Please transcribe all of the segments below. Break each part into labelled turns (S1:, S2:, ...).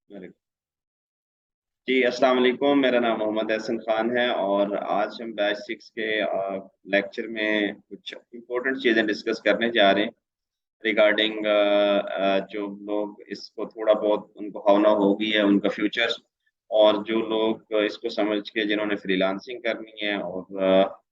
S1: अरे जी, अस्सलाम वालेकुम। मेरा नाम मोहम्मद एहसन खान है और आज हम बैच 6 के लेक्चर में कुछ इम्पोर्टेंट चीज़ें डिस्कस करने जा रहे हैं रिगार्डिंग जो लोग इसको थोड़ा बहुत उनको भावना होगी है उनका फ्यूचर, और जो लोग इसको समझ के जिन्होंने फ्रीलांसिंग करनी है, और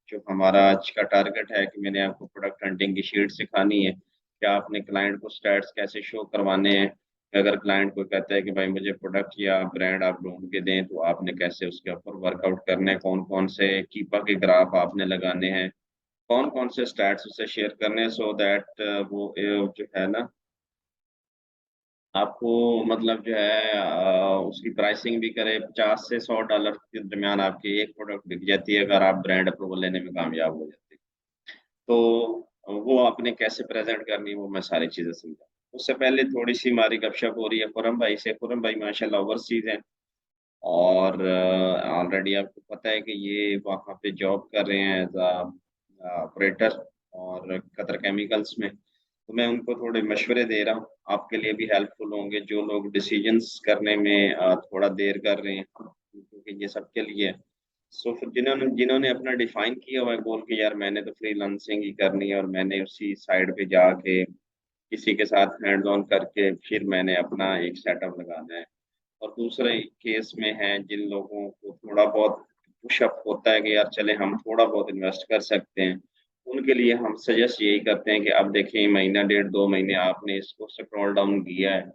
S1: जो हमारा आज का टारगेट है कि मैंने आपको प्रोडक्ट हंटिंग की शीट सिखानी है कि आपने क्लाइंट को स्टैट्स कैसे शो करवाने हैं। अगर क्लाइंट कोई कहता है कि भाई मुझे प्रोडक्ट या ब्रांड आप ढूँढ के दें, तो आपने कैसे उसके ऊपर वर्कआउट करना है, कौन-कौन से कीपा के ग्राफ आपने लगाने हैं, कौन-कौन से स्टैट्स उससे शेयर करने हैं, सो दैट वो जो है ना, आपको मतलब जो है उसकी प्राइसिंग भी करे। 50 से $100 के दरमियान आपकी एक प्रोडक्ट बिक जाती है अगर आप ब्रांड अप्रूवल लेने में कामयाब हो जाते हैं। तो वो आपने कैसे प्रेज़ेंट करनी है, वो मैं सारी चीज़ें समझा। उससे पहले थोड़ी-सी हमारी गपशप हो रही है खुरम भाई से। खुरम भाई माशाल्लाह ओवरसीज़ हैं, और ऑलरेडी आपको पता है कि ये वहाँ पे जॉब कर रहे हैं एज़ ऑपरेटर और कतर केमिकल्स में। तो मैं उनको थोड़े मशवरे दे रहा हूँ, आपके लिए भी हेल्पफुल होंगे, जो लोग डिसीजंस करने में थोड़ा देर कर रहे हैं, क्योंकि ये सबके लिए है। सो फिर जिन्होंने जिन्होंने अपना डिफाइन किया हुआ है गोल कि यार मैंने तो फ्रीलांसिंग ही करनी है और मैंने उसी साइड पे जाके किसी के साथ हैंड्स ऑन करके फिर मैंने अपना एक सेटअप लगाना है। और दूसरे केस में हैं जिन लोगों को थोड़ा बहुत पुशअप होता है कि यार चलें हम थोड़ा बहुत इन्वेस्ट कर सकते हैं। उनके लिए हम सजेस्ट यही करते हैं कि अब देखिए महीना डेढ़ 2 महीने आपने इसको स्क्रॉल डाउन किया है,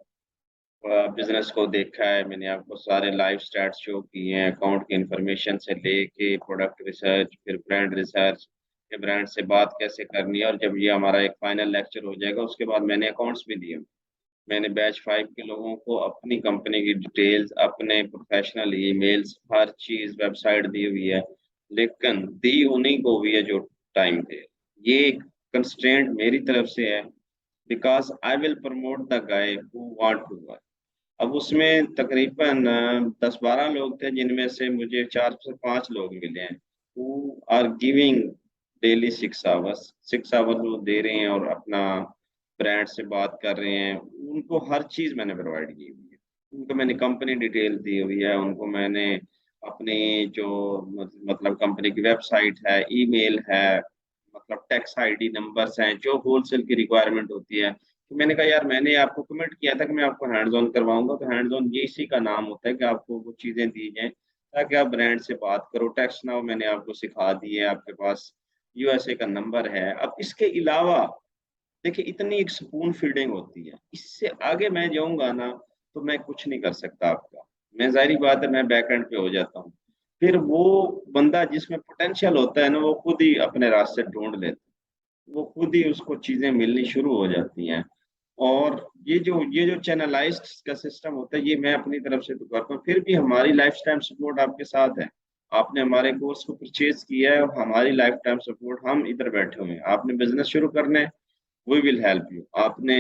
S1: बिज़नेस को देखा है, मैंने आपको सारे लाइव स्टैट्स शो किए हैं, अकाउंट की इन्फॉर्मेशन से लेके प्रोडक्ट रिसर्च, फिर ब्रांड रिसर्च, कि ब्रांड से बात कैसे करनी है, और जब ये हमारा एक फाइनल लेक्चर हो जाएगा उसके बाद मैंने अकाउंट्स भी दिए। मैंने बैच 5 के लोगों को अपनी कंपनी की डिटेल्स, अपने प्रोफेशनल ईमेल्स, हर चीज़ वेबसाइट दी हुई है। लेकिन दी उन्हीं को हुई है जो टाइम थे। ये कंस्ट्रेंट मेरी तरफ से है, because I will promote the guy who want to work. अब उसमें तकरीबन 10-12 लोग थे जिनमें से मुझे 4 से 5 लोग मिले हैं, who are giving daily 6 hours. 6 hours वो दे रहे हैं और अपना ब्रांड से बात कर रहे हैं। उनको हर चीज़ मैंने प्रोवाइड की हुई है। उनको मैंने कंपनी डिटेल दी हुई है, उनको मैंने अपनी जो मतलब कंपनी की वेबसाइट है, ईमेल है, मतलब टैक्स आईडी नंबर्स हैं, जो होलसेल की रिक्वायरमेंट होती है। तो मैंने कहा यार मैंने आपको कमिट किया था कि मैं आपको हैंड्स ऑन करवाऊँगा, तो हैंड्स ऑन ये इसी का नाम होता है कि आपको वो चीज़ें दी जाएँ, ताकि आप ब्रांड से बात करो। टेक्स्ट नाउ मैंने आपको सिखा दी है, आपके पास यूएसए का नंबर है। अब इसके अलावा देखिए इतनी एक स्पून फीडिंग होती है, इससे आगे मैं जाऊँगा ना, तो मैं कुछ नहीं कर सकता आपका। मैं ज़ाहिर-सी बात है मैं बैक एंड पे हो जाता हूँ। फिर वो बंदा जिसमें पोटेंशियल होता है ना, वो खुद ही अपने रास्ते ढूँढ लेता है। वो खुद ही उसको चीज़ें मिलनी शुरू हो जाती हैं। और ये जो चैनलाइज़्ड का सिस्टम होता है, ये मैं अपनी तरफ से तो करता हूँ, फिर भी हमारी लाइफ़ टाइम सपोर्ट आपके साथ है। आपने हमारे कोर्स को परचेज़ किया है और हमारी लाइफ़ टाइम सपोर्ट हम इधर बैठे हुए हैं। आपने बिज़नेस शुरू करना है, वी विल हेल्प यू। आपने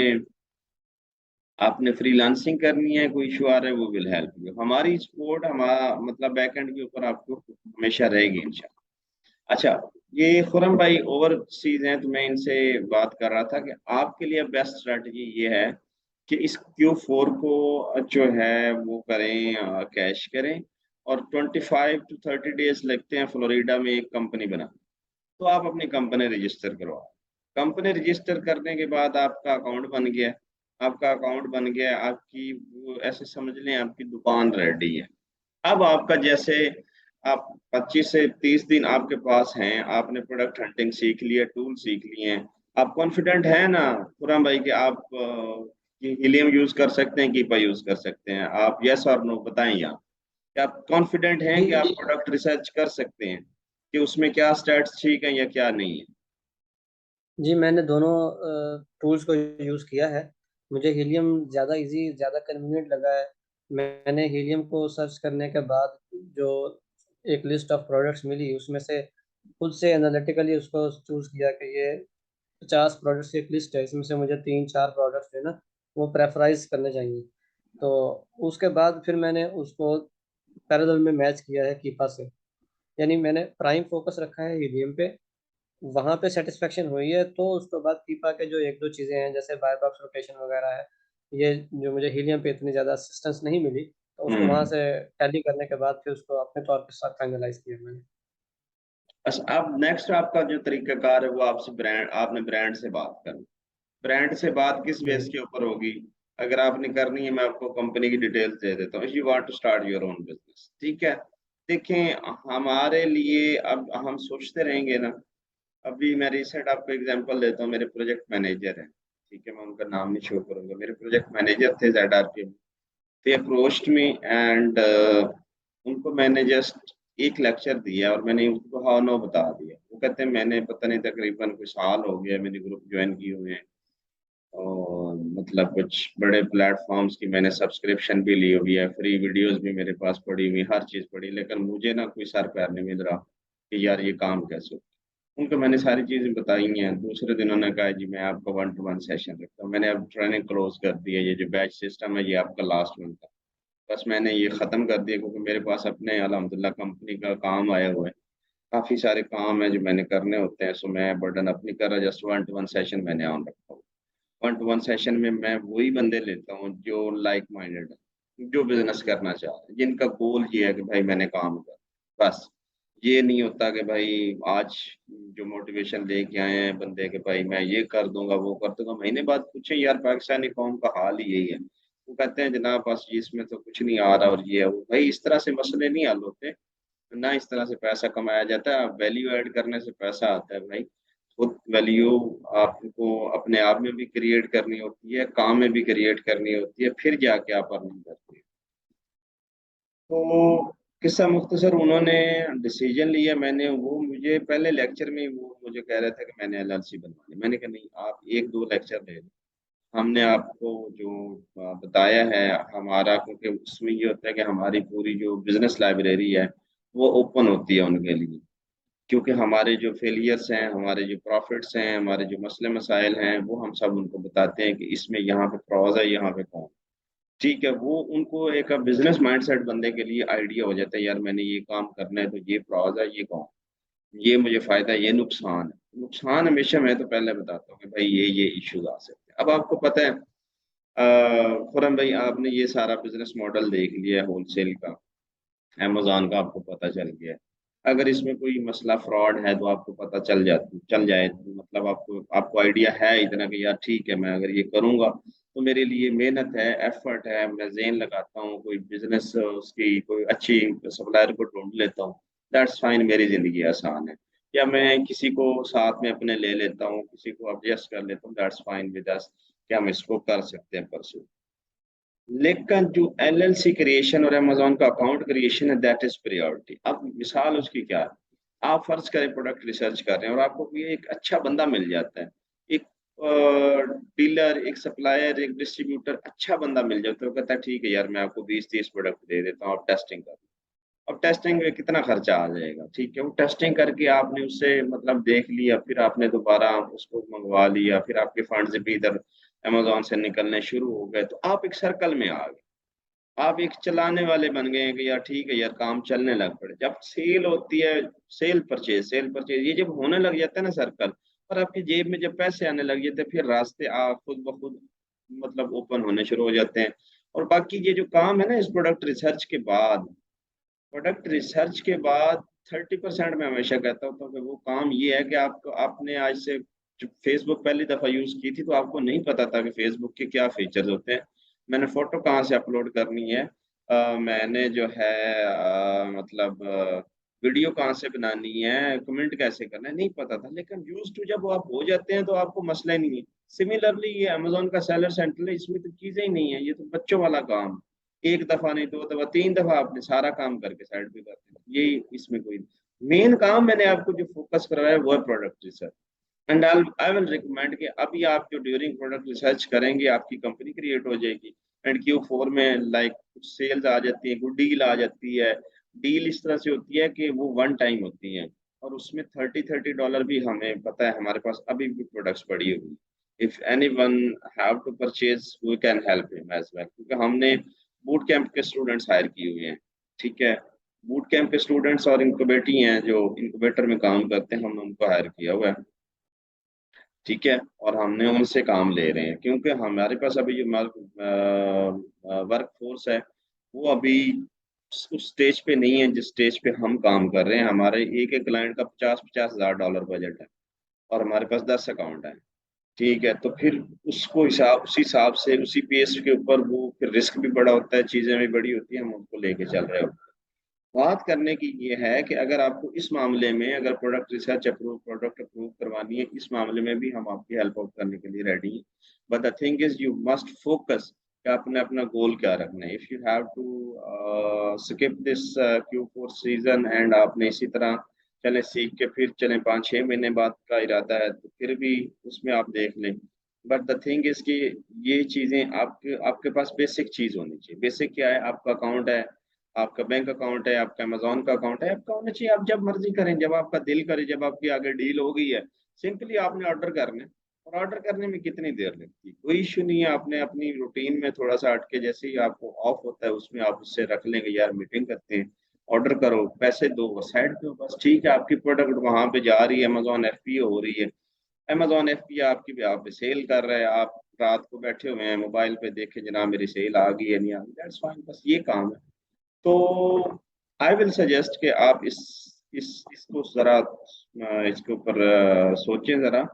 S1: आपने फ्रीलांसिंग करनी है, कोई इश्यू आ रहा है, वी विल हेल्प यू। हमारी सपोर्ट हमारा मतलब बैकएंड के ऊपर आपको हमेशा रहेगी इंशाल्लाह। अच्छा, ये खुरम भाई ओवरसीज़ हैं, तो मैं इनसे बात कर रहा था कि आपके लिए बेस्ट स्ट्रैटेजी ये है कि इस Q4 को जो है वो करें, कैश करें, और 25 टू 30 डेज़ लगते हैं फ्लोरिडा में एक कंपनी बनाने। तो आप अपनी कंपनी रजिस्टर करवाओ। कंपनी रजिस्टर करने के बाद आपका अकाउंट बन गया। आपका अकाउंट बन गया, आपकी वो ऐसे समझ लें आपकी दुकान रेडी है। अब आपका जैसे आप 25 से 30 दिन आपके पास हैं, आपने प्रोडक्ट हंटिंग सीख लिया, टूल सीख लिए हैं। आप कॉन्फिडेंट हैं ना खुरम भाई कि आप हीलियम यूज़ कर सकते हैं, कीपा यूज़ कर सकते हैं? आप येस और नो बताएँ यहाँ। क्या आप कॉन्फिडेंट हैं
S2: जी
S1: कि आप प्रोडक्ट रिसर्च कर सकते हैं, कि उसमें क्या स्टैट्स ठीक हैं या क्या नहीं है?
S2: जी, मैंने दोनों टूल्स को यूज़ किया है। मुझे हीलियम ज़्यादा इजी, ज़्यादा कन्वीनियंट लगा है। मैंने हीलियम को सर्च करने के बाद जो एक लिस्ट ऑफ प्रोडक्ट्स मिली, उसमें से खुद से एनालिटिकली उसको चूज़ किया कि ये 50 प्रोडक्ट्स की एक लिस्ट है, इसमें से मुझे 3-4 प्रोडक्ट्स जो है ना, वो प्रेफ़राइज़ करने चाहिए। तो उसके बाद फिर मैंने उसको पैरेलल में मैच किया है कीपा से। यानी मैंने प्राइम फ़ोकस रखा है हीलियम पे, वहाँ पे सैटिस्फैक्शन हुई है, तो उसके बाद कीपा के जो 1-2 चीज़ें हैं, जैसे बाय बॉक्स रोटेशन वगैरह है, ये जो मुझे हीलियम पे इतनी ज़्यादा असिस्टेंस नहीं मिली, तो उसको वहाँ से टैली करने के बाद फिर उसको अपने तौर पे साथ फाइनलाइज़ किया मैंने।
S1: बस अब नेक्स्ट आपका जो तरीकाकार है वो आपसे आपने ब्रांड से बात करनी। ब्रांड से बात किस बेस
S2: हुँ,
S1: के ऊपर होगी? अगर आपने करनी है, मैं आपको कंपनी की डिटेल्स दे देता हूँ। You want to start your own business, ठीक है? देखें, हमारे लिए अब हम सोचते रहेंगे ना। अभी मैं रिसेंट आपको एग्जांपल देता हूँ। मेरे प्रोजेक्ट मैनेजर हैं, ठीक है? मैं उनका नाम नहीं शो करूंगा। मेरे प्रोजेक्ट मैनेजर थे ZRP में। दे अप्रोच्ड मी एंड उनको मैंने जस्ट एक लेक्चर दिया और मैंने उनको हाँ नो बता दिया। वो कहते हैं मैंने पता नहीं तकरीबन कुछ साल हो गया मैंने ग्रुप ज्वाइन किए हुए हैं, और मतलब कुछ बड़े प्लेटफॉर्म्स की मैंने सब्सक्रिप्शन भी ली हुई है, फ्री वीडियोस भी मेरे पास पड़ी हुई, हर चीज़ पड़ी, लेकिन मुझे ना कोई सर पैर नहीं मिल रहा कि यार ये काम कैसे हो। उनको मैंने सारी चीज़ें बताई हैं। दूसरे दिन उन्होंने कहा जी मैं आपका 1-to-1 सेशन रखता हूँ। मैंने अब ट्रेनिंग क्लोज कर दी है। ये जो बैच सिस्टम है ये आपका लास्ट मंथ का, बस मैंने ये ख़त्म कर दिया, क्योंकि मेरे पास अपने अल्हम्दुलिल्लाह कंपनी का काम आया हुआ है। काफ़ी सारे काम है जो मैंने करने होते हैं, सो मैं बर्डन अपनी कर रहा, जस्ट 1-to-1 सेशन मैंने ऑन रखा हुआ। 1-to-1 सेशन में मैं वही बंदे लेता हूँ जो लाइक माइंडेड है, जो बिज़नेस करना चाह रहे हैं, जिनका गोल ये है कि भाई मैंने काम करना। बस ये नहीं होता कि भाई आज जो मोटिवेशन लेके आए हैं बंदे के भाई मैं ये कर दूँगा, वो कर दूँगा, महीने बाद पूछें यार पाकिस्तानी कौम का हाल ही यही है। वो कहते हैं जनाब बस ये इसमें तो कुछ नहीं आ रहा और ये है वो। भाई इस तरह से मसले नहीं हल होते, ना इस तरह से पैसा कमाया जाता है। वैल्यू ऐड करने से पैसा आता है भाई। खुद वैल्यू आपको अपने आप में भी क्रिएट करनी होती है, काम में भी क्रिएट करनी होती है, फिर जाके आप अर्निंग करते हैं। तो किस्सा मुख्तसर उन्होंने डिसीजन लिया। मैंने वो मुझे पहले लेक्चर में वो मुझे कह रहे थे कि मैंने LLC बनवानी। मैंने कहा नहीं, आप 1-2 लेक्चर ले लो। हमने आपको जो बताया है हमारा, क्योंकि उसमें ये होता है कि हमारी पूरी जो बिज़नेस लाइब्रेरी है, वो ओपन होती है उनके लिए। क्योंकि हमारे जो फेलियर्स हैं, हमारे जो प्रॉफिट्स हैं, हमारे जो मसले मसाइल हैं, वो हम सब उनको बताते हैं कि इसमें यहाँ पे फ्रॉड है, यहाँ पे कौन। ठीक है, वो उनको एक बिज़नेस माइंडसेट बंदे के लिए आइडिया हो जाता है, यार मैंने ये काम करना है तो ये फ्रॉड है, ये कौन, ये मुझे फ़ायदा है, ये नुकसान है। नुकसान हमेशा मैं तो पहले बताता हूँ कि भाई ये इश्यूज़ आ सकते हैं। अब आपको पता है खुरम भाई, आपने ये सारा बिज़नेस मॉडल देख लिया है होलसेल का, अमेज़न का आपको पता चल गया है। अगर इसमें कोई मसला फ्रॉड है तो आपको पता चल जाए, मतलब आपको आपको आइडिया है इतना कि यार ठीक है, मैं अगर ये करूँगा तो मेरे लिए मेहनत है, एफर्ट है, मैं ज़ेन लगाता हूँ, कोई बिज़नेस उसकी कोई अच्छी सप्लायर को ढूँढ लेता हूँ, दैट्स फाइन, मेरी ज़िंदगी आसान है। या मैं किसी को साथ में अपने ले लेता हूँ, किसी को एडजस्ट कर लेता हूँ, दैट्स फाइन विद अस, कि हम इसको कर सकते हैं परस्यू। लेकिन जो LLC क्रिएशन और अमेज़न का अकाउंट क्रिएशन है, दैट इज़ प्रायोरिटी। अब मिसाल उसकी क्या है? आप फ़र्ज़ करें प्रोडक्ट रिसर्च कर रहे हैं और आपको कोई एक अच्छा बंदा मिल जाता है। एक डीलर, एक सप्लायर, एक डिस्ट्रीब्यूटर अच्छा बंदा मिल जाता है, वो कहता है ठीक है यार मैं आपको 20-30 प्रोडक्ट दे देता हूँ, आप टेस्टिंग कर लो। अब टेस्टिंग में कितना खर्चा आ जाएगा, ठीक है? वो टेस्टिंग करके आपने उससे मतलब देख लिया, फिर आपने दोबारा उसको मँगवा लिया, फिर आपके फंड्स भी इधर अमेज़न से निकलने शुरू हो गए, तो आप एक सर्कल में आ गए। आप एक चलाने वाले बन गए हैं कि यार ठीक है यार काम चलने लग पड़े। जब सेल होती है, सेल परचेज़ ये जब होने लग जाता है ना सर्कल, और आपकी जेब में जब पैसे आने लग जाते हैं, फिर रास्ते खुद ब खुद मतलब ओपन होने शुरू हो जाते हैं। और बाकी ये जो काम है ना इस प्रोडक्ट रिसर्च के बाद 30% मैं हमेशा कहता होता हूँ कि वो काम ये है कि आपको आपने आज से जब फ़ेसबुक पहली दफ़ा यूज़ की थी तो आपको नहीं पता था कि फ़ेसबुक के क्या फ़ीचर्स होते हैं। मैंने फ़ोटो कहाँ से अपलोड करनी है, मैंने जो है मतलब वीडियो कहाँ से बनानी है, कमेंट कैसे करना है, नहीं पता था। लेकिन यूज़्ड टू जब आप हो जाते हैं तो आपको मसला ही नहीं है। सिमिलरली ये अमेज़न का सेलर सेंटर है, इसमें तो चीज़ें ही नहीं है, ये तो बच्चों वाला काम। 1 दफ़ा नहीं, 2 दफ़ा, 3 दफ़ा आपने सारा काम करके साइड पे कर देना। यही इसमें कोई मेन काम मैंने आपको जो फ़ोकस करवाया है वो है product research. And I will recommend कि अभी आप जो ड्यूरिंग प्रोडक्ट रिसर्च करेंगे, आपकी कंपनी क्रिएट हो जाएगी एंड Q4 में लाइक कुछ सेल्स आ जाती है, गुड डील आ जाती है। डील इस तरह से होती है कि वो वन टाइम होती हैं और उसमें $30-30 भी हमें पता है हमारे पास अभी भी प्रोडक्ट्स पड़ी हुई हैं। If anyone have to purchase we can help him as well, क्योंकि हमने बूट कैंप के स्टूडेंट्स हायर किए हुए हैं, ठीक है? बूट कैंप के स्टूडेंट्स और इनक्यूबेटी हैं जो इनक्यूबेटर में काम करते हैं, हमने उनको हायर किया हुआ है। ठीक है, और हमने उनसे काम ले रहे हैं, क्योंकि हमारे पास अभी जो वर्क फोर्स है वो अभी उस स्टेज पे नहीं है जिस स्टेज पे हम काम कर रहे हैं। हमारे एक एक क्लाइंट का 50-50 हज़ार डॉलर बजट है और हमारे पास 10 अकाउंट है। ठीक है, तो फिर उसको उसी हिसाब से उसी पेस के ऊपर वो फिर रिस्क भी बड़ा होता है, चीजें भी बड़ी होती है, हम उसको लेके चल रहे होते हैं। बात करने की ये है कि अगर आपको इस मामले में अगर product research approve product approve करवानी है, इस मामले में भी हम आपकी हेल्प आउट करने के लिए रेडी हैं। But the thing is you must focus कि आपने अपना गोल क्या रखना है। If you have to skip this Q4 season and आपने इसी तरह चले सीख के फिर चले 5-6 महीने बाद का इरादा है, तो फिर भी उसमें आप देख लें। बट द थिंग इज कि ये चीजें आपके आपके पास बेसिक चीज होनी चाहिए। बेसिक क्या है? आपका अकाउंट है, आपका बैंक अकाउंट है, आपका अमेजोन का अकाउंट है, आपका होना चाहिए। आप जब मर्जी करें, जब आपका दिल करे, जब आपकी आगे डील हो गई है, सिंपली आपने ऑर्डर करना है। और ऑर्डर करने में कितनी देर लगती है? कोई इश्यू नहीं है। आपने अपनी रूटीन में थोड़ा सा हटके, जैसे ही आपको ऑफ होता है उसमें आप उससे रख लेंगे, यार मीटिंग करते हैं, ऑर्डर करो, पैसे दो, साइड पे हो, बस ठीक है। आपकी प्रोडक्ट वहां पे जा रही है, अमेजोन एफपीओ हो रही है, अमेजोन एफपीओ आपकी भी आप पे सेल कर रहे हैं। आप रात को बैठे हुए हैं मोबाइल पे, देखे जनाब मेरी सेल आ गई है नहीं आ गई, दैट्स फाइन, बस ये काम है। तो आई विल सजेस्ट कि आप इसको जरा इसके ऊपर सोचें जरा।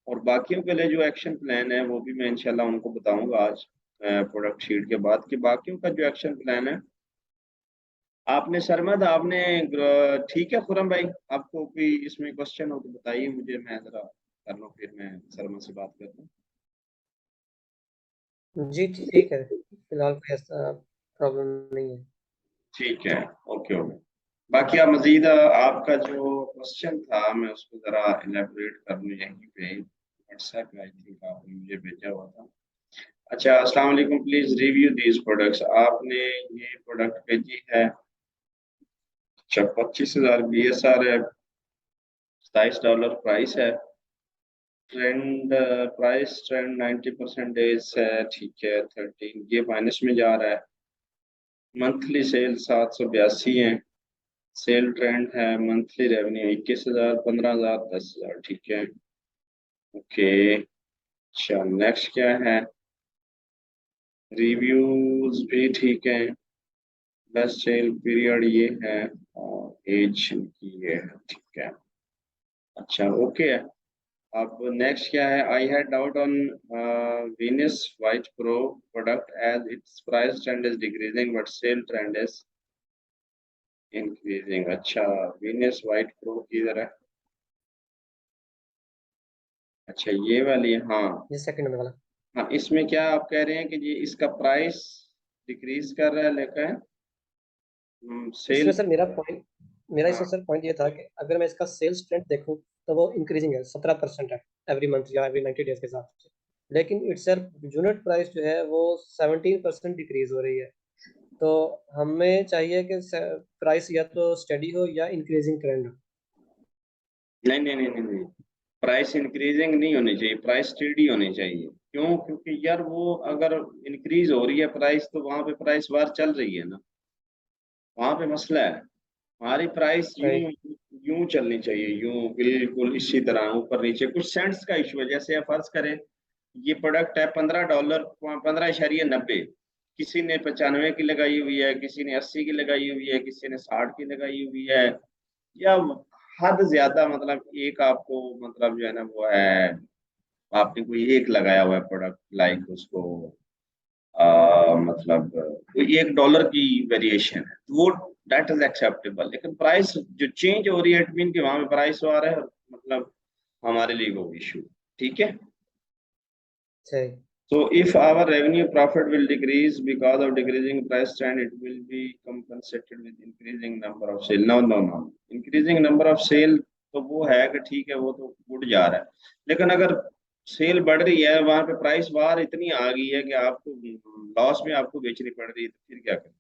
S1: और बाकियों के लिए जो एक्शन प्लान है वो भी मैं इंशाल्लाह उनको बताऊंगा आज प्रोडक्ट शीट के बाद, कि बाकियों का जो एक्शन प्लान है। आपने सरमद आपने ठीक है खुरम भाई, आपको कोई इसमें क्वेश्चन हो तो बताइए मुझे, मैं जरा कर लूँ, फिर मैं सरमद से बात करता हूँ।
S2: जी ठीक है, फिलहाल कोई ऐसा प्रॉब्लम नहीं है।
S1: ठीक है, ओके ओके। बाकी आप मजीद आपका जो क्वेश्चन था मैं उसको ज़रा इलेबोरेट कर लूँ यहीं पे, व्हाट्सएप पे आई थिंक आपने मुझे भेजा हुआ था। अच्छा, अस्सलाम वालेकुम, प्लीज रिव्यू दीज प्रोडक्ट्स। आपने ये प्रोडक्ट भेजी है। अच्छा, 25,000 BSR है, $27 प्राइस है। ट्रेंड प्राइस ट्रेंड 90% डेज है, ठीक है। 13 ये माइनस में जा रहा है। मंथली सेल 782 है। सेल ट्रेंड है। मंथली रेवेन्यू 21,000, 15,000, 10,000, ठीक है। ओके, अच्छा नेक्स्ट क्या है? रिव्यूज भी ठीक है। बेस्ट सेल पीरियड ये है और एज की ये है, ठीक है। अच्छा ओके है। अब नेक्स्ट क्या है? I had doubt on Venus White Pro product as its price trend is decreasing but sale trend is increasing. अच्छा, Venus White Pro की तरह, अच्छा ये वाली, हाँ।
S2: जी सेकंड में वाला।
S1: हाँ, इसमें क्या आप कह रहे हैं कि जी इसका प्राइस डिक्रीज कर रहा है लेकिन
S2: इसमें
S1: सेल।
S2: सर मेरा इसमें
S1: हाँ,
S2: सर पॉइंट ये था कि अगर मैं इसका सेल्स ट्रेंड देखूं तो वो इंक्रीजिंग है, 17% है एवरी मंथ या एवरी 90 डेज के हिसाब से। लेकिन इट्स यूनिट प्राइस जो है वो 17% डिक्रीज हो रही है। तो हमें चाहिए कि प्राइस या तो स्टडी हो या इंक्रीजिंग ट्रेंड हो।
S1: नहीं नहीं नहीं नहीं नहीं, प्राइस इंक्रीजिंग नहीं होनी चाहिए, प्राइस स्टेडी होनी चाहिए। क्यों? क्योंकि यार वो अगर इंक्रीज हो रही है प्राइस, तो वहां पे प्राइस वार चल रही है ना, वहां पे मसला है। हमारी प्राइस यूं
S2: राइट।
S1: यूं चलनी चाहिए, यूं बिल्कुल इसी तरह ऊपर नीचे। कुछ सेंट्स का इशू है, जैसे आप फर्ज करें ये प्रोडक्ट है $15, 15.90। किसी ने 95 की लगाई हुई है, किसी ने 80 की लगाई हुई है, किसी ने 60 की लगाई हुई है, या हद ज्यादा मतलब एक आपको मतलब जो है ना वो है, आपने कोई एक लगाया हुआ है प्रोडक्ट, लाइक उसको मतलब कोई $1 की वेरिएशन है, तो वो दैट इज एक्सेप्टेबल। लेकिन प्राइस जो चेंज हो रही है, इट मीन कि वहां पे प्राइस आ रहा है, मतलब हमारे लिए वो इशू, ठीक है।
S2: सही।
S1: So if our revenue profit will decrease because of decreasing price trend, it will be compensated with increasing number of sale. No, no, no. Increasing number of sale तो वो है कि ठीक है, वो तो गुड जा रहा है। लेकिन अगर सेल बढ़ रही है, वहां पे प्राइस बार इतनी आ गई है कि आपको लॉस में आपको बेचनी पड़ रही है, तो फिर क्या करें?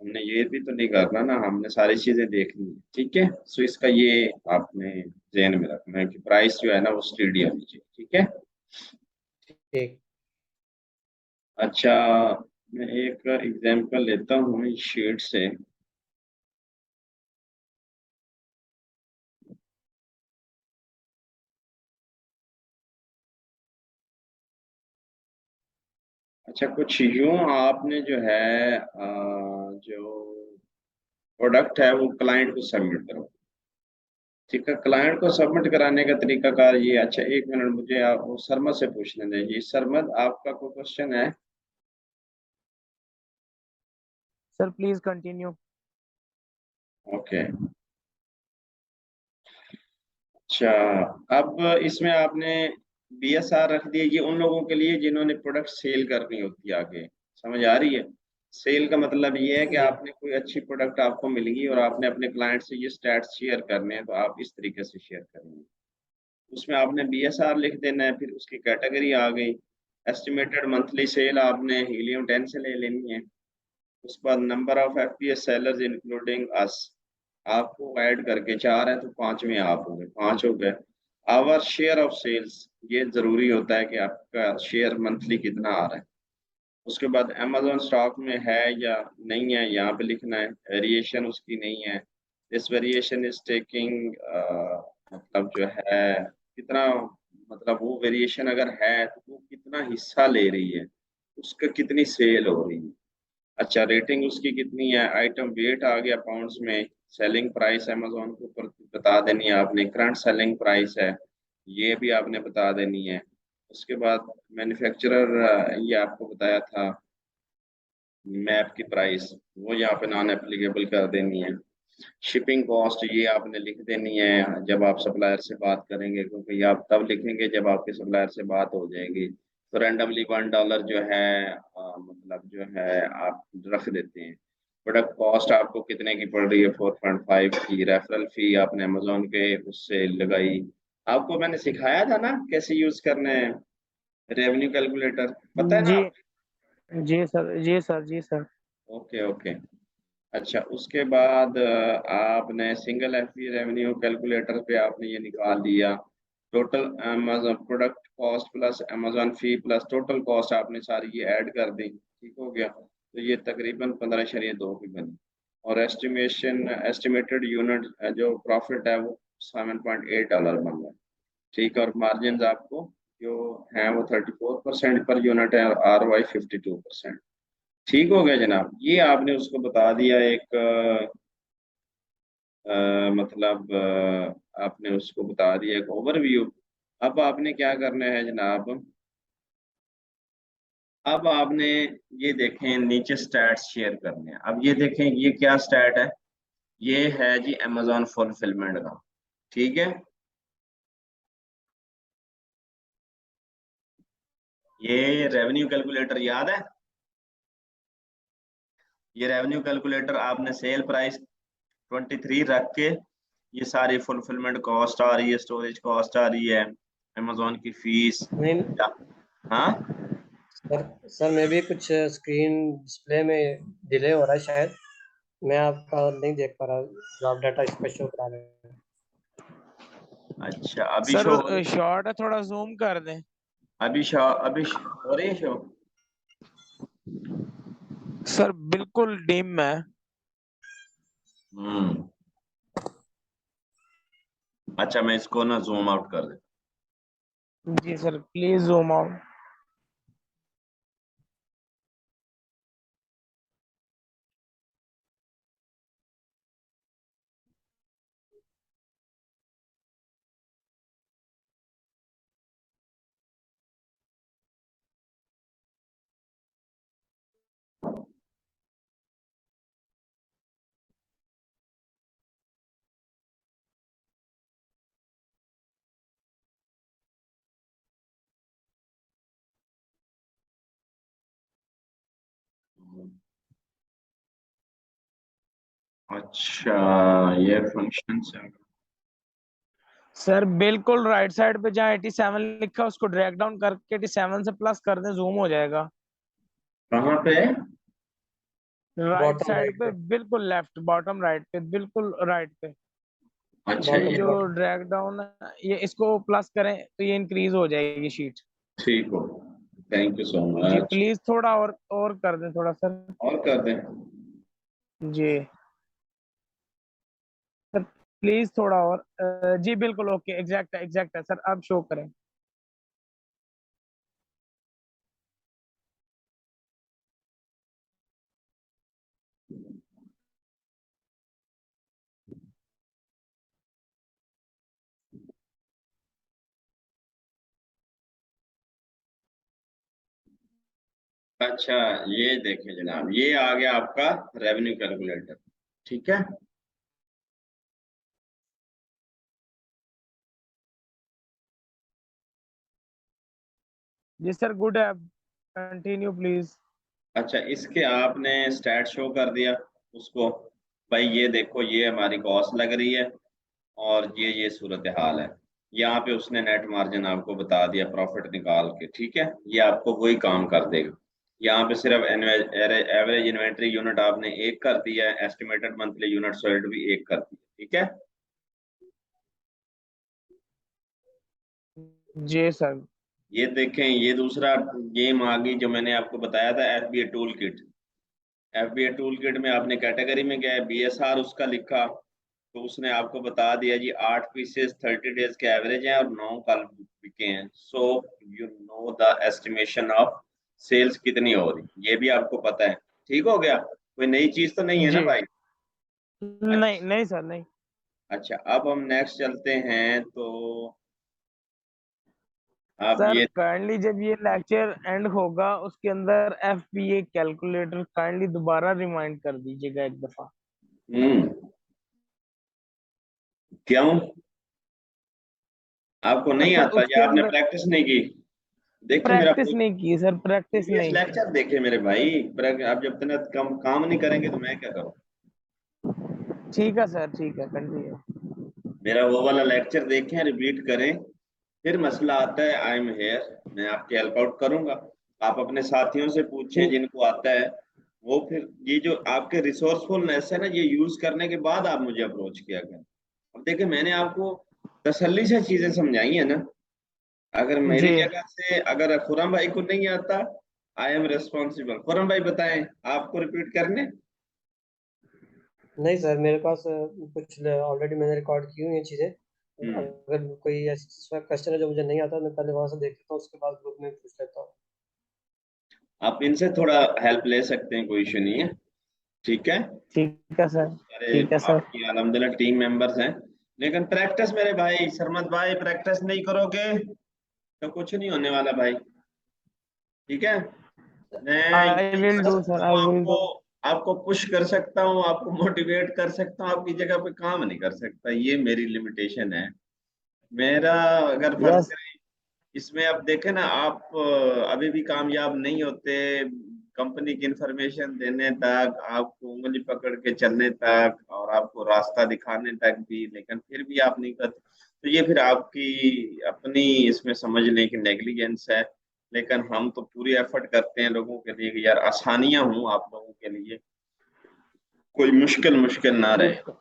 S1: हमने ये भी तो नहीं करना ना, हमने सारी चीजें देखनी है, ठीक है। सो इसका ये आपने ध्यान में रखना है कि प्राइस जो है ना वो स्टेडी होनी चाहिए, ठीक है।
S2: ठीक।
S1: अच्छा, मैं एक एग्जांपल लेता हूँ इस शीट से। अच्छा, कुछ यूं आपने जो है जो प्रोडक्ट है वो क्लाइंट को सबमिट करो। ठीक है, क्लाइंट को सबमिट कराने का तरीकाकार ये। अच्छा, एक मिनट, मुझे आप वो सरमद से पूछने दें। जी सरमद, आपका कोई क्वेश्चन है?
S3: Sir please continue.
S1: ओके। अच्छा, अब इसमें आपने बीएसआर रख दिया, ये उन लोगों के लिए जिन्होंने प्रोडक्ट सेल करनी होती है आगे। समझ आ रही है? सेल का मतलब ये है कि
S2: जी
S1: आपने कोई अच्छी प्रोडक्ट आपको मिलेगी और आपने अपने क्लाइंट से ये स्टैट्स शेयर करने हैं, तो आप इस तरीके से शेयर करेंगे। उसमें आपने बीएसआर लिख देना है, फिर उसकी कैटेगरी आ गई। एस्टिमेटेड मंथली सेल आपने हीलियम 10 से ले लेनी है। उसके बाद number of FPS sellers including अस, आपको ऐड करके चार है तो पांच में आप हो गए, पांच हो गए। आवर शेयर ऑफ सेल्स, ये जरूरी होता है कि आपका शेयर मंथली कितना आ रहा है। उसके बाद अमेजोन स्टॉक में है या नहीं है, यहाँ पे लिखना है। वेरिएशन उसकी नहीं है। दिस वेरिएशन इज टेकिंग, मतलब जो है कितना, मतलब वो वेरिएशन अगर है तो वो कितना हिस्सा ले रही है, उसका कितनी सेल हो रही है। अच्छा, रेटिंग उसकी कितनी है। आइटम वेट आ गया पाउंड्स में। सेलिंग प्राइस अमेजोन के ऊपर बता देनी है आपने, करंट सेलिंग प्राइस है, ये भी आपने बता देनी है। उसके बाद मैन्युफैक्चरर, ये आपको बताया था, मैप की प्राइस, वो यहाँ पे नॉन एप्लीकेबल कर देनी है। शिपिंग कॉस्ट ये आपने लिख देनी है जब आप सप्लायर से बात करेंगे, क्योंकि ये आप तब लिखेंगे जब आपके सप्लायर से बात हो जाएगी। तो रैंडमली $1 जो है, मतलब जो है आप रख देते हैं। प्रोडक्ट कॉस्ट आपको कितने की पड़ रही है, 4.5 की। रेफरल फी आपने अमेजोन के उससे लगाई। आपको मैंने सिखाया था ना कैसे यूज करना है रेवेन्यू कैलकुलेटर, पता है ना
S3: जी
S1: आप?
S3: जी सर, जी सर, जी सर।
S1: Okay okay. अच्छा, उसके बाद आपने सिंगल एफपी रेवेन्यू कैलकुलेटर पे आपने ये निकाल दिया। Total Amazon product cost plus Amazon फी प्लस टोटल कॉस्ट आपने सारी ये ऐड कर दी। ठीक हो गया, तो ये तकरीबन 15.2 की बनी। और एस्टिमेशन, एस्टिमेटेड यूनिट जो प्रॉफिट है वो $7.8 बन रहा है। ठीक है, और मार्जिन आपको जो है वो 34% पर यूनिट है, और ROI 52%। ठीक हो गया जनाब, ये आपने उसको बता दिया एक मतलब आपने उसको बता दिया एक ओवरव्यू। अब आपने क्या करना है जनाब, अब आपने ये देखें नीचे स्टैट्स शेयर करने हैं। अब ये देखें ये क्या स्टैट है, ये है जी अमेजोन फुलफिलमेंट का। ठीक है, ये रेवेन्यू कैलकुलेटर याद है? ये रेवेन्यू कैलकुलेटर आपने सेल प्राइस 23 रख के, ये सारी फुलफिलमेंट कॉस्ट आ रही है, स्टोरेज कॉस्ट आ रही है, अमेजोन की फीस।
S2: नहीं
S1: हाँ,
S2: सर मैं भी कुछ स्क्रीन डिस्प्ले में डिले हो रहा है शायद, मैं आपका नहीं देख पा रहा जो आप डाटा इस पे शो करा रहे हैं।
S1: अच्छा, अभी
S3: सर
S1: शो हो रही?
S3: शॉर्ट है, थोड़ा जूम कर दें।
S1: हो रही है शो?
S3: सर बिल्कुल डिम है।
S1: हम्म। अच्छा, मैं इसको ना जूम आउट कर देता
S3: जी सर, प्लीज जूम आउट।
S1: हूँ। अच्छा, ये फंक्शन है।
S3: सर बिल्कुल राइट साइड पे जहाँ 87 लिखा है उसको ड्रैग डाउन करके 87 से प्लस कर दें, जूम हो जाएगा।
S1: कहाँ पे?
S3: राइट
S2: बॉटम
S3: साइड
S2: राइट
S3: पे
S2: पे,
S3: बिल्कुल लेफ्ट, बॉटम राइट पे, बिल्कुल राइट पे।
S1: अच्छा,
S3: ये
S2: बॉटम
S3: जो
S2: बॉटम।
S3: ड्रैग डाउन है, ये इसको प्लस करें तो ये इंक्रीज हो जाएगी शीट।
S1: ठीक हो, थैंक यू सो
S3: जी
S1: मच।
S3: प्लीज थोड़ा और कर दें थोड़ा सर।
S1: और कर दें?
S3: जी सर प्लीज थोड़ा और जी बिल्कुल ओके, एग्जैक्ट है, एग्जैक्ट है सर, अब शो करें।
S1: अच्छा, ये देखें जनाब, ये आ गया आपका रेवेन्यू कैलकुलेटर। ठीक है,
S3: जी सर, गुड है, कंटिन्यू प्लीज।
S1: अच्छा, इसके आपने स्टैट शो कर दिया उसको, भाई ये देखो ये हमारी कॉस्ट लग रही है और ये सूरत हाल है। यहाँ पे उसने नेट मार्जिन आपको बता दिया प्रॉफिट निकाल के। ठीक है, ये आपको वही काम कर देगा। यहाँ पे सिर्फ एवरेज इन्वेंट्री यूनिट आपने एक कर दिया है, एस्टिमेटेड मंथली यूनिट सोल्ड भी एक कर दिया। ठीक है,
S3: जी सर।
S1: ये देखें, ये दूसरा गेम आ गई जो मैंने आपको बताया था, FBA tool kit. FBA tool kit में आपने कैटेगरी में गए, बीएसआर उसका लिखा, तो उसने आपको बता दिया जी 8 पीसेस 30 डेज के एवरेज हैं और 9 कल बिके हैं। So you know the estimation of sales कितनी हो रही, ये भी आपको पता है। ठीक हो गया, कोई नई चीज तो नहीं है ना
S3: जी
S1: भाई?
S3: नहीं,
S1: अच्छा,
S3: नहीं सर, नहीं।
S1: अच्छा, अब हम नेक्स्ट चलते हैं। तो अब
S3: सर
S1: ये
S3: काइंडली जब ये लेक्चर एंड होगा उसके अंदर एफपीए कैलकुलेटर काइंडली दोबारा रिमाइंड कर दीजिएगा एक दफा।
S1: क्यों, आपको नहीं
S3: सर
S1: आता
S3: उसके
S1: या आपने
S3: अंदर
S1: प्रैक्टिस नहीं की? देखे मेरा
S3: प्रैक्टिस नहीं की सर, प्रैक्टिस
S1: प्रीवियस
S3: नहीं की।
S1: लेक्चर देखे मेरे भाई। आप जब तक काम नहीं करेंगे तो मैं क्या करूं?
S3: ठीक है सर, ठीक है, कंटिन्यू।
S1: मेरा वो वाला लेक्चर देखें, रिपीट करें, फिर मसला आता है आई एम हेयर, मैं आपकी हेल्प आउट करूंगा। आप अपने साथियों से पूछें
S3: ठीक।
S1: जिनको आता है, वो फिर ये जो आपके रिसोर्सफुलनेस है ना, ये यूज करने के बाद आप मुझे अप्रोच किया करें। अब देखिए, मैंने आपको तसल्ली से चीजें समझाई है ना। अगर मेरी
S3: जी
S1: जगह से अगर खुरम भाई को नहीं आता, आई एम रिस्पॉन्सिबल। खुरम भाई बताएं, आपको रिपीट करने?
S2: नहीं सर, मेरे पास कुछ ऑलरेडी मैंने रिकॉर्ड की हुई हैं चीज़ें।
S1: हम्म,
S2: अगर कोई ऐसा क्वेश्चन है जो मुझे नहीं आता, मैं पहले वहां से देख लेता हूँ, उसके बाद ग्रुप में पूछ लेता हूँ।
S1: आप इनसे थोड़ा हेल्प ले सकते हैं, कोई इशू नहीं है। ठीक है,
S3: ठीक है सर,
S1: अरे
S3: ठीक है सर।
S1: आपकी अल्हम्दुलिल्लाह टीम मेंबर्स हैं, लेकिन प्रैक्टिस मेरे भाई सरमत भाई, प्रैक्टिस नहीं करोगे तो कुछ नहीं होने वाला भाई। ठीक है, मैं
S3: आई
S1: ये
S3: विल
S1: कर
S3: डू
S1: सकता
S3: सर,
S1: हूँ
S3: आई विल
S1: आपको,
S3: डू।
S1: आपको पुश कर सकता हूँ, आपको मोटिवेट कर सकता हूँ, आपकी जगह पे काम नहीं कर सकता, ये मेरी लिमिटेशन है। मेरा अगर फर्ज
S3: यस।
S1: करें इसमें, आप देखें ना, आप अभी भी कामयाब नहीं होते कंपनी की इंफॉर्मेशन देने तक, आपको उंगली पकड़ के चलने तक और आपको रास्ता दिखाने तक भी, लेकिन फिर भी आप नहीं करते, तो ये फिर आपकी अपनी इसमें समझ लें कि नेग्लिजेंस है। लेकिन हम तो पूरी एफर्ट करते हैं लोगों के लिए कि यार आसानियां हों आप लोगों के लिए, कोई मुश्किल मुश्किल ना रहे।
S3: बिल्कुल,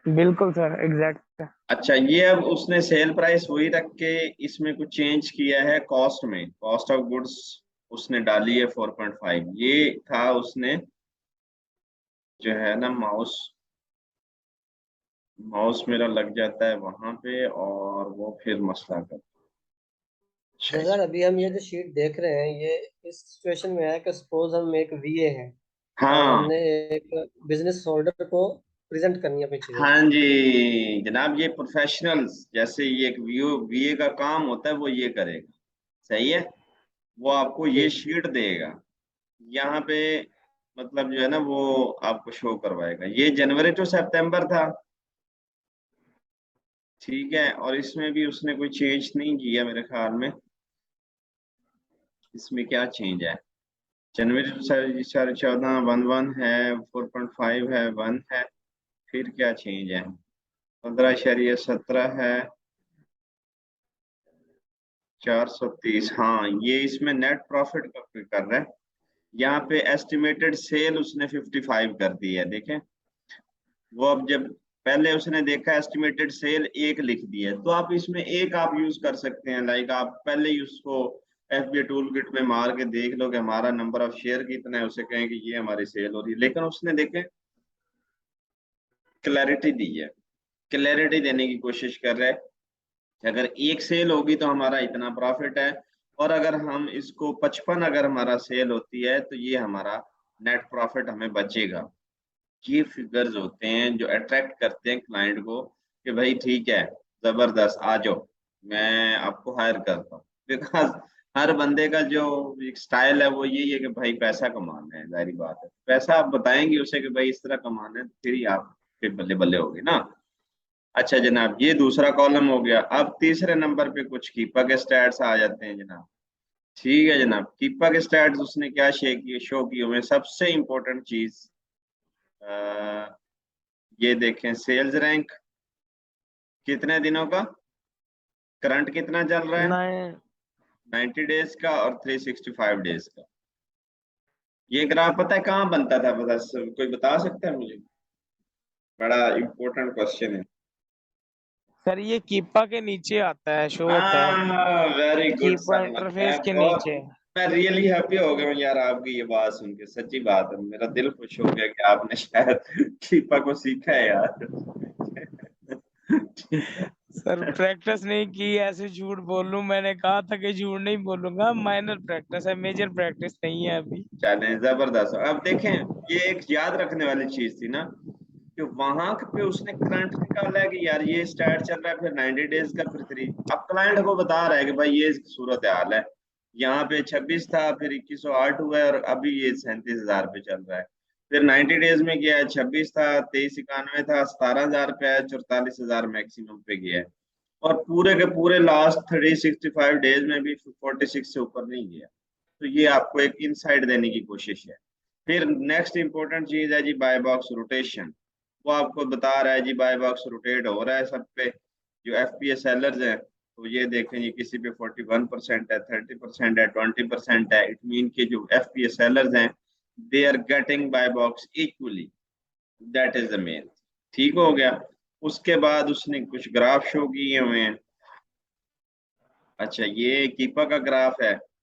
S3: बिल्कुल सर, एग्जैक्ट।
S1: अच्छा, ये अब उसने सेल प्राइस वही रख के इसमें कुछ चेंज किया है कॉस्ट में, कॉस्ट ऑफ गुड्स उसने डाली है 4.5। ये था उसने जो है ना, माउस माउस मेरा लग जाता है वहां पे और वो फिर मसला कर। अच्छा,
S2: तो सर अभी हम ये जो शीट देख रहे हैं, ये इस सिचुएशन में है कि सपोज हम एक वीए हैं और
S1: हाँ,
S2: हमने एक बिजनेस होल्डर को प्रेजेंट करनी है अपनी चीजें।
S1: हाँ जी जनाब, ये प्रोफेशनल्स जैसे ये एक वीए का काम होता है वो ये करेगा। सही है, वो आपको
S2: जी।
S1: ये शीट देगा यहाँ पे, मतलब जो है ना वो आपको शो करवाएगा। ये जनवरी टू सितंबर था। ठीक है, और इसमें भी उसने कोई चेंज नहीं किया मेरे ख्याल में। इसमें क्या चेंज है? जनवरी टू साढ़े 14 1 1 है, 4.5 है, 1 है। फिर क्या चेंज है? 15.17 है, 430। हाँ, ये इसमें नेट प्रॉफिट का कर रहा है। यहाँ पे एस्टिमेटेड सेल उसने 55 कर दी है, देखें। वो अब जब पहले उसने देखा एस्टिमेटेड सेल एक लिख दी है, तो आप इसमें एक आप यूज कर सकते हैं। लाइक आप पहले ही उसको एफबीए टूल किट में मार के देख लो कि हमारा नंबर ऑफ शेयर कितना है, उसे कहें कि ये हमारी सेल हो रही है। लेकिन उसने देखे क्लैरिटी दी है, क्लैरिटी देने की कोशिश कर रहा है कि अगर एक सेल होगी तो हमारा इतना प्रॉफिट है, और अगर हम इसको 55 अगर हमारा सेल होती है तो ये हमारा नेट प्रॉफिट हमें बचेगा। ये फिगर्स होते हैं जो अट्रैक्ट करते हैं क्लाइंट को कि भाई ठीक है, जबरदस्त, आ जाओ, मैं आपको हायर करता हूँ। बिकॉज हर बंदे का जो एक स्टाइल है वो यही है कि भाई पैसा कमाना है, जाहिर बात है। पैसा आप बताएंगे उसे कि भाई इस तरह कमाना है, तो फिर ही आप फिर बल्ले बल्ले होगी ना। अच्छा जनाब, ये दूसरा कॉलम हो गया। अब तीसरे नंबर पे कुछ कीपा के स्टैट्स आ जाते हैं जनाब। ठीक है जनाब, कीपा के स्टैट्स उसने क्या शो किए हुए हैं, सबसे इंपॉर्टेंट चीज ये देखें, सेल्स रैंक कितने दिनों का, करंट कितना चल रहा है,
S3: नहीं
S1: 90 डेज का और 365 डेज का। ये ग्राफ पता है कहाँ बनता था, कोई बता सकता है मुझे? बड़ा इंपॉर्टेंट क्वेश्चन है।
S3: सर, ये कीपा के नीचे आता है, शो होता है
S1: हाँ वेरी गुड
S3: कीपा
S1: सलमान,
S3: इंटरफेस के नीचे।
S1: मैं रियली हैप्पी हो गया हूँ यार आपकी ये बात सुन के, सच्ची बात है, मेरा दिल खुश हो गया कि आपने शायद कीपा को सीखा है यार।
S3: सर प्रैक्टिस नहीं की, ऐसे झूठ बोल लूं? मैंने कहा था कि झूठ नहीं बोलूंगा, माइनर प्रैक्टिस है, मेजर प्रैक्टिस नहीं है अभी।
S1: चलें जबरदस्त। अब देखें, ये एक याद रखने वाली चीज थी ना कि वहां पे उसने करंट निकाला है कि यार ये स्टार्ट चल रहा है, फिर 90 डेज का, फिर 3। अब क्लाइंट को बता रहा है कि भाई ये सूरत हाल है, यहाँ पे 26 था, फिर 2108 हुआ है और अभी ये 37,000 पे चल रहा है। फिर 90 डेज में गया है, 26 था, 2391 था, 17,000 पे है, 44,000 मैक्सिमम पे गया है। और पूरे के पूरे लास्ट 365 डेज में भी 46 से ऊपर नहीं गया। तो ये आपको एक इनसाइट देने की कोशिश है। फिर नेक्स्ट इंपॉर्टेंट चीज है जी बाय बॉक्स रोटेशन। वो आपको बता रहा है जी बाय बॉक्स रोटेट हो रहा है सब पे। जो एफपीएस सेलर्स हैं, तो ये देखें, ये किसी पे 41% है, 30% है, 20% है। इट मीन के जो एफपीएस सेलर्स हैं, they are getting buy box equally, that is the main. ठीक हो गया। उसके बाद उसने कुछ ग्राफ शो किए हुए हैं। अच्छा, ये कीपा का ग्राफ है।